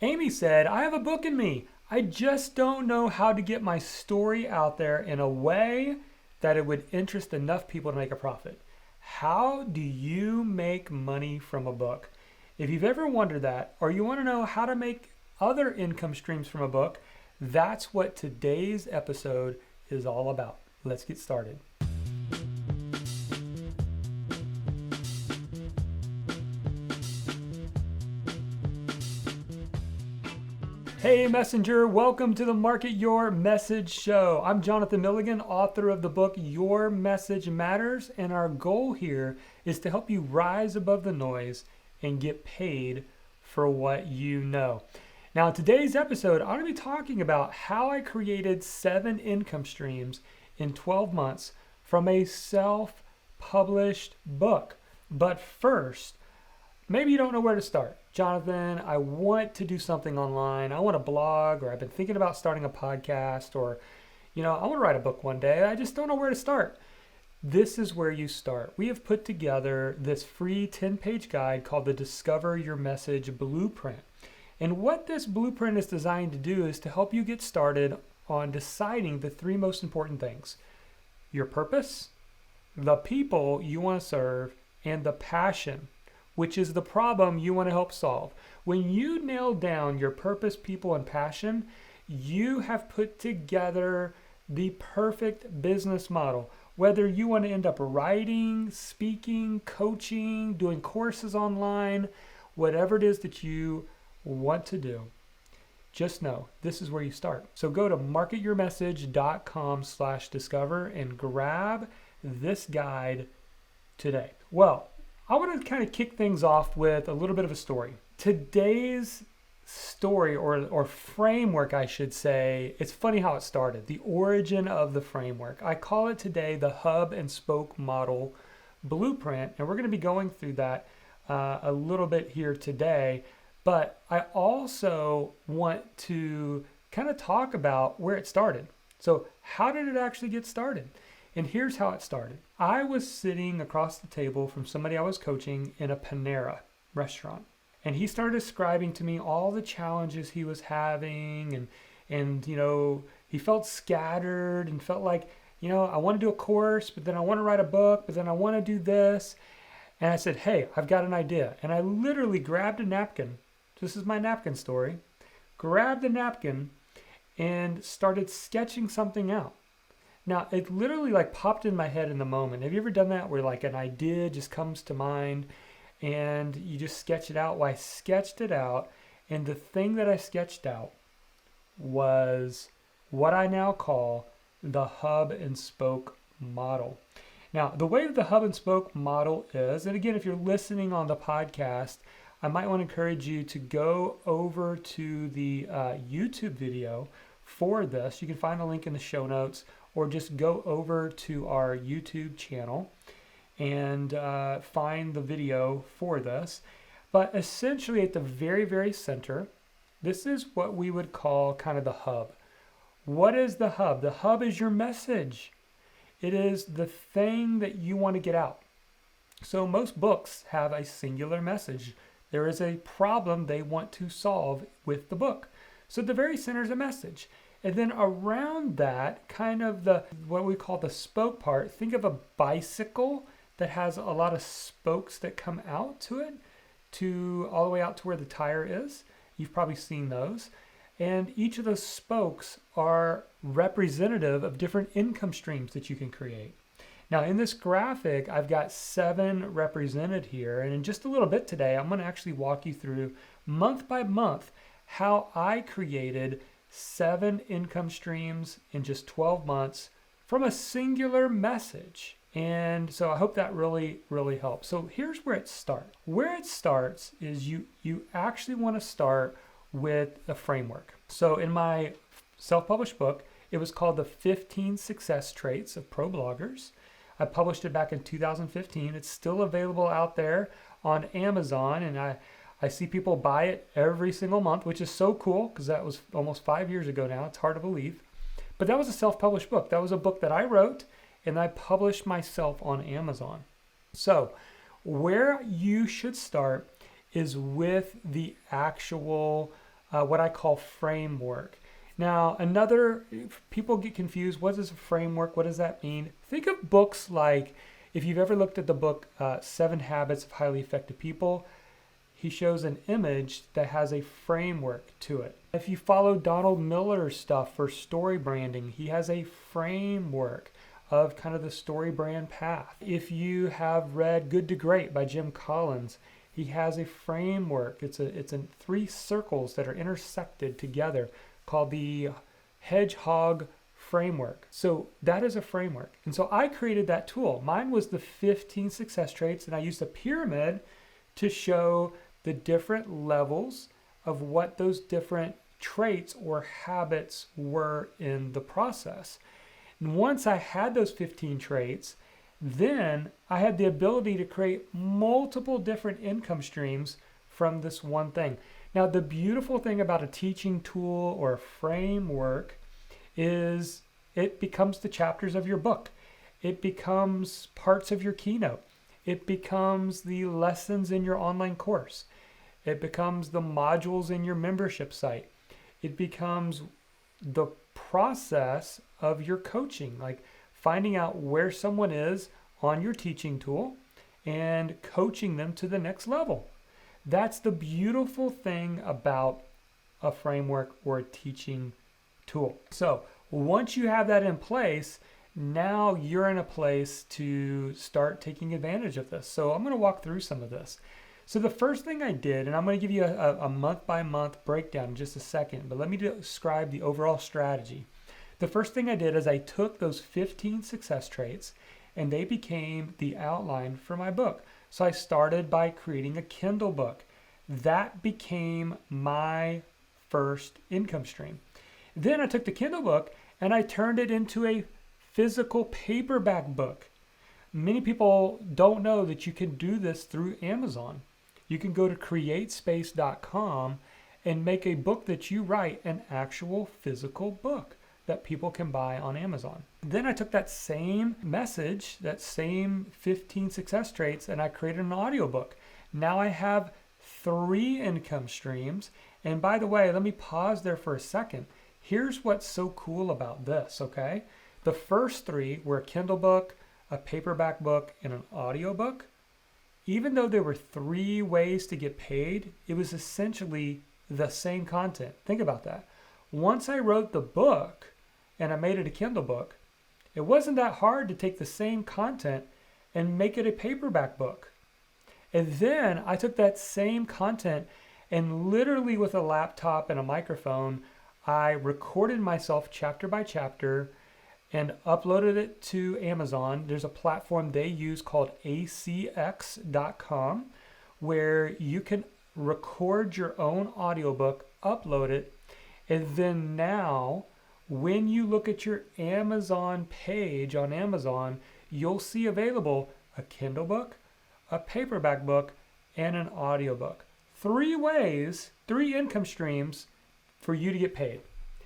Amy said, I have a book in me. I just don't know how to get my story out there in a way that it would interest enough people to make a profit. How do you make money from a book? If you've ever wondered that, or you want to know how to make other income streams from a book, that's what today's episode is all about. Let's get started. Hey Messenger, welcome to the Market Your Message Show. I'm Jonathan Milligan, author of the book Your Message Matters, and our goal here is to help you rise above the noise and get paid for what you know. Now in today's episode, I'm going to be talking about how I created 7 income streams in 12 months from a self-published book. But first, maybe you don't know where to start. Jonathan, I want to do something online. I want to blog, or I've been thinking about starting a podcast, or, I want to write a book one day. I just don't know where to start. This is where you start. We have put together this free 10-page guide called the Discover Your Message Blueprint. And what this blueprint is designed to do is to help you get started on deciding the 3 most important things: your purpose, the people you want to serve, and the passion, which is the problem you want to help solve. When you nail down your purpose, people, and passion, you have put together the perfect business model. Whether you want to end up writing, speaking, coaching, doing courses online, whatever it is that you want to do, just know this is where you start. So go to marketyourmessage.com/discover and grab this guide today. Well, I want to kind of kick things off with a little bit of a story. Today's story, or framework, I should say, it's funny how it started, the origin of the framework. I call it today the HubSpoke Model Blueprint, and we're going to be going through that a little bit here today. But I also want to kind of talk about where it started. So how did it actually get started? And here's how it started. I was sitting across the table from somebody I was coaching in a Panera restaurant. And he started describing to me all the challenges he was having. And he felt scattered and felt like, I want to do a course, but then I want to write a book, but then I want to do this. And I said, hey, I've got an idea. And I literally grabbed a napkin. This is my napkin story. Grabbed a napkin and started sketching something out. Now, it literally popped in my head in the moment. Have you ever done that where an idea just comes to mind and you just sketch it out? Well, I sketched it out, and the thing that I sketched out was what I now call the hub and spoke model. Now, the way that the hub and spoke model is, and again, if you're listening on the podcast, I might want to encourage you to go over to the YouTube video for this. You can find a link in the show notes, or just go over to our YouTube channel and find the video for this. But essentially at the very, very center, this is what we would call kind of the hub. What is the hub? The hub is your message. It is the thing that you want to get out. So most books have a singular message. There is a problem they want to solve with the book. So at the very center is a message. And then around that, kind of what we call the spoke part, think of a bicycle that has a lot of spokes that come out to it, all the way out to where the tire is. You've probably seen those. And each of those spokes are representative of different income streams that you can create. Now in this graphic, I've got 7 represented here. And in just a little bit today, I'm going to actually walk you through month by month how I created 7 income streams in just 12 months from a singular message. And so I hope that really, really helps. So here's where it starts. Where it starts is you actually want to start with a framework. So in my self-published book, it was called The 15 Success Traits of Pro Bloggers. I published it back in 2015. It's still available out there on Amazon, and I see people buy it every single month, which is so cool because that was almost 5 years ago now. It's hard to believe. But that was a self-published book. That was a book that I wrote and I published myself on Amazon. So where you should start is with the actual what I call framework. Now, people get confused. What is a framework? What does that mean? Think of books like, if you've ever looked at the book, 7 Habits of Highly Effective People, he shows an image that has a framework to it. If you follow Donald Miller's stuff for story branding, he has a framework of kind of the story brand path. If you have read Good to Great by Jim Collins, he has a framework. It's in 3 circles that are intersected together called the hedgehog framework. So that is a framework. And so I created that tool. Mine was the 15 success traits, and I used a pyramid to show the different levels of what those different traits or habits were in the process. And once I had those 15 traits, then I had the ability to create multiple different income streams from this one thing. Now, the beautiful thing about a teaching tool or a framework is it becomes the chapters of your book. It becomes parts of your keynote. It becomes the lessons in your online course. It becomes the modules in your membership site. It becomes the process of your coaching, like finding out where someone is on your teaching tool and coaching them to the next level. That's the beautiful thing about a framework or a teaching tool. So once you have that in place, now you're in a place to start taking advantage of this. So I'm going to walk through some of this. So the first thing I did, and I'm going to give you a month-by-month breakdown in just a second, but let me describe the overall strategy. The first thing I did is I took those 15 success traits and they became the outline for my book. So I started by creating a Kindle book. That became my first income stream. Then I took the Kindle book and I turned it into a physical paperback book. Many people don't know that you can do this through Amazon. You can go to createspace.com and make a book that you write an actual physical book that people can buy on Amazon. Then I took that same message, that same 15 success traits, and I created an audiobook. Now I have 3 income streams. And by the way, let me pause there for a second. Here's what's so cool about this, okay? The first 3 were a Kindle book, a paperback book, and an audiobook. Even though there were 3 ways to get paid, it was essentially the same content. Think about that. Once I wrote the book and I made it a Kindle book, it wasn't that hard to take the same content and make it a paperback book. And then I took that same content and literally with a laptop and a microphone, I recorded myself chapter by chapter and uploaded it to Amazon. There's a platform they use called acx.com where you can record your own audiobook, upload it, and then now when you look at your Amazon page on Amazon, you'll see available a Kindle book, a paperback book, and an audiobook. 3 ways, 3 income streams for you to get paid.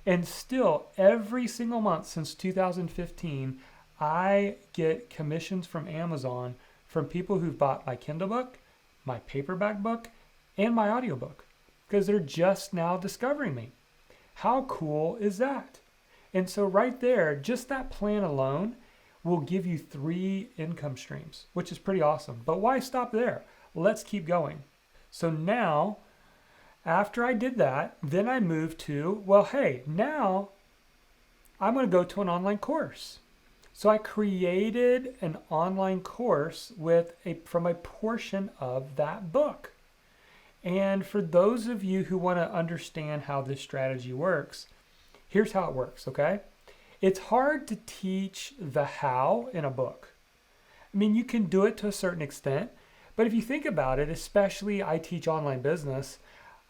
And still, every single month since 2015, I get commissions from Amazon from people who've bought my Kindle book, my paperback book, and my audiobook because they're just now discovering me. How cool is that? And so right there, just that plan alone will give you 3 income streams, which is pretty awesome. But why stop there? Let's keep going. So now, after I did that, then I moved to, well, hey, now I'm going to go to an online course. So I created an online course from a portion of that book. And for those of you who want to understand how this strategy works, here's how it works, okay? It's hard to teach the how in a book. I mean, you can do it to a certain extent, but if you think about it, especially I teach online business,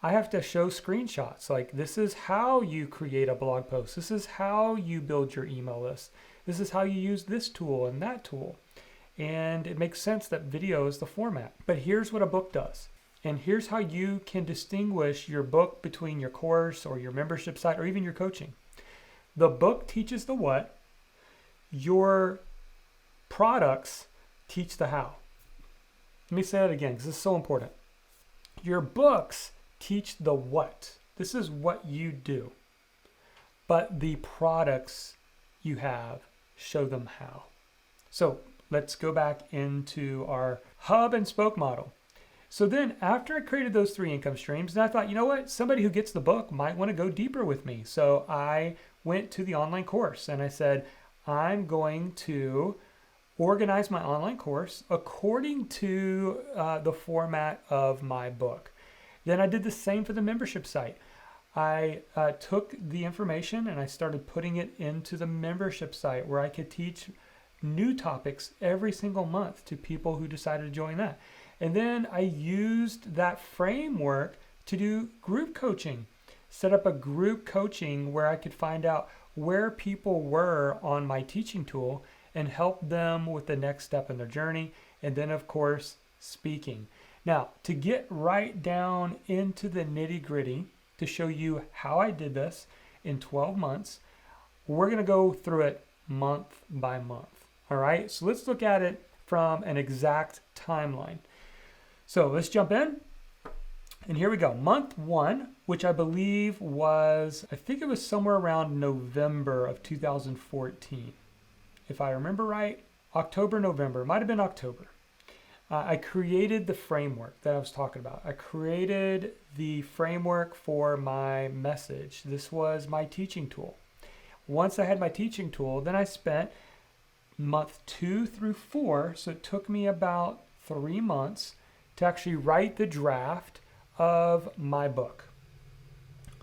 I have to show screenshots. Like, this is how you create a blog post. This is how you build your email list. This is how you use this tool and that tool. And it makes sense that video is the format. But here's what a book does. And here's how you can distinguish your book between your course or your membership site or even your coaching. The book teaches the what. Your products teach the how. Let me say that again because this is so important. Your books teach the what. This is what you do. But the products you have, show them how. So let's go back into our hub and spoke model. So then after I created those 3 income streams, and I thought, you know what, somebody who gets the book might want to go deeper with me. So I went to the online course and I said, I'm going to organize my online course according to the format of my book. Then I did the same for the membership site. I took the information and I started putting it into the membership site where I could teach new topics every single month to people who decided to join that. And then I used that framework to do group coaching, set up a group coaching where I could find out where people were on my teaching tool and help them with the next step in their journey. And then of course, speaking. Now, to get right down into the nitty-gritty, to show you how I did this in 12 months, we're going to go through it month by month. All right, so let's look at it from an exact timeline. So let's jump in. And here we go. Month 1, which I believe was, I think it was somewhere around November of 2014. If I remember right, October, November, it might have been October. I created the framework that I was talking about. I created the framework for my message. This was my teaching tool. Once I had my teaching tool, then I spent month 2 through 4, so it took me about 3 months to actually write the draft of my book.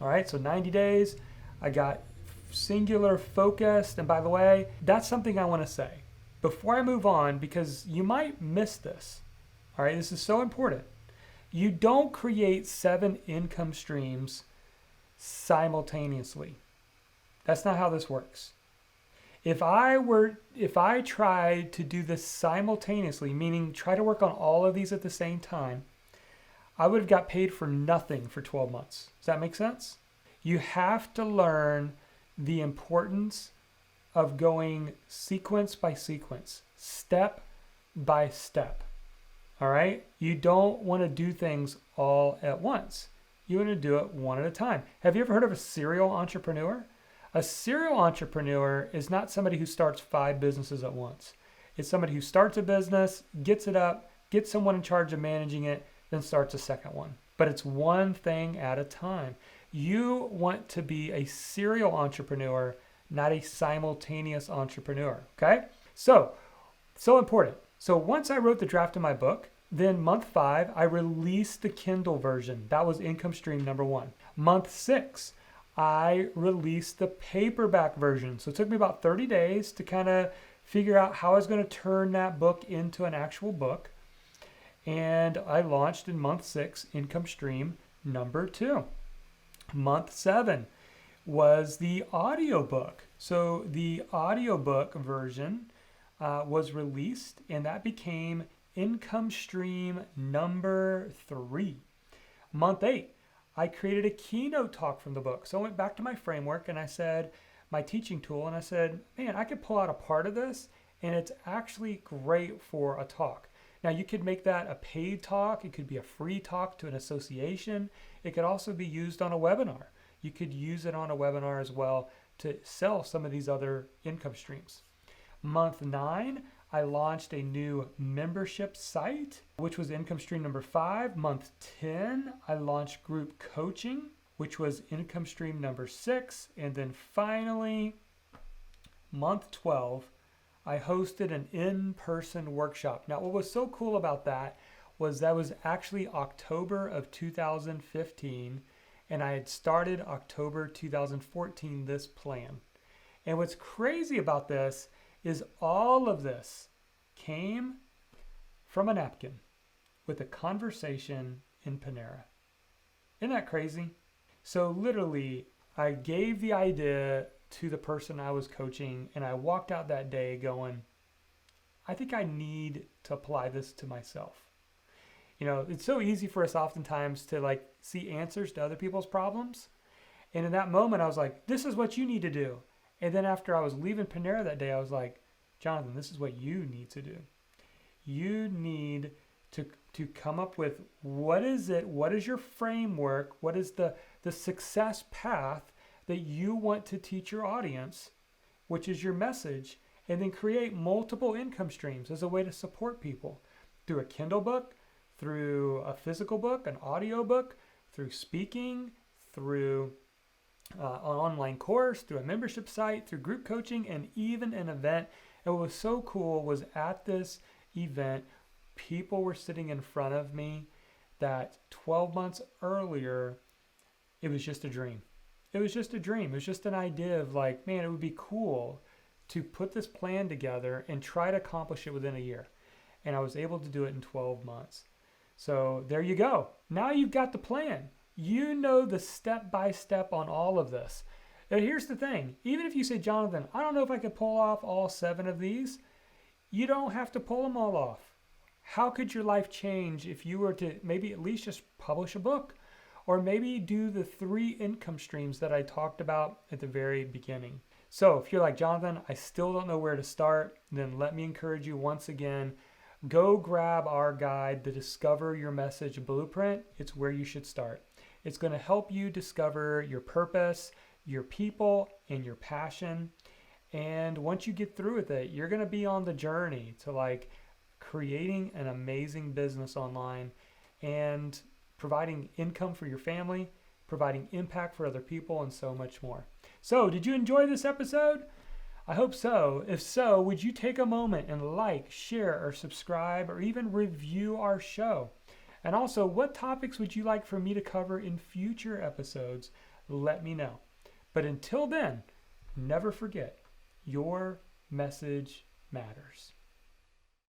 All right, so 90 days, I got singular focused. And by the way, that's something I want to say before I move on, because you might miss this. All right, this is so important. You don't create 7 income streams simultaneously. That's not how this works. If I tried to do this simultaneously, meaning try to work on all of these at the same time, I would have got paid for nothing for 12 months. Does that make sense? You have to learn the importance of going sequence by sequence, step by step. All right? You don't want to do things all at once. You want to do it one at a time. Have you ever heard of a serial entrepreneur? A serial entrepreneur is not somebody who starts 5 businesses at once. It's somebody who starts a business, gets it up, gets someone in charge of managing it, then starts a second one. But it's one thing at a time. You want to be a serial entrepreneur, not a simultaneous entrepreneur, okay? So important. So once I wrote the draft of my book, then month 5, I released the Kindle version. That was income stream number 1. Month 6, I released the paperback version. So it took me about 30 days to kind of figure out how I was going to turn that book into an actual book. And I launched in month 6, income stream number 2. Month 7 was the audiobook. So the audiobook version was released, and that became income stream number 3. Month 8, I created a keynote talk from the book. So I went back to my framework and I said, my teaching tool, and I said, man, I could pull out a part of this and it's actually great for a talk. Now you could make that a paid talk. It could be a free talk to an association. It could also be used on a webinar. You could use it on a webinar as well to sell some of these other income streams. Month 9, I launched a new membership site, which was income stream number 5. Month 10, I launched group coaching, which was income stream number 6. And then finally, month 12, I hosted an in-person workshop. Now, what was so cool about that was actually October of 2015, and I had started October 2014 this plan. And what's crazy about this is all of this came from a napkin with a conversation in Panera. Isn't that crazy? So literally, I gave the idea to the person I was coaching, and I walked out that day going, I think I need to apply this to myself. You know, it's so easy for us oftentimes to see answers to other people's problems. And in that moment, I was like, this is what you need to do. And then after I was leaving Panera that day, I was like, Jonathan, this is what you need to do. You need to come up with what is it? What is your framework? What is the the success path that you want to teach your audience, which is your message, and then create multiple income streams as a way to support people through a Kindle book, through a physical book, an audio book, through speaking, through an online course, through a membership site, through group coaching, and even an event. And what was so cool was at this event, people were sitting in front of me that 12 months earlier, it was just a dream. It was just a dream. It was just an idea of like, man, it would be cool to put this plan together and try to accomplish it within a year. And I was able to do it in 12 months. So there you go. Now you've got the plan. You know the step-by-step on all of this. And here's the thing. Even if you say, Jonathan, I don't know if I could pull off all 7 of these, you don't have to pull them all off. How could your life change if you were to maybe at least just publish a book? Or maybe do the 3 income streams that I talked about at the very beginning. So if you're like, Jonathan, I still don't know where to start, then let me encourage you once again, go grab our guide, the Discover Your Message Blueprint. It's where you should start. It's going to help you discover your purpose, your people, and your passion. And once you get through with it, you're going to be on the journey to like creating an amazing business online and providing income for your family, providing impact for other people, and so much more. So, did you enjoy this episode? I hope so. If so, would you take a moment and like, share, or subscribe, or even review our show? And also, what topics would you like for me to cover in future episodes? Let me know. But until then, never forget, your message matters.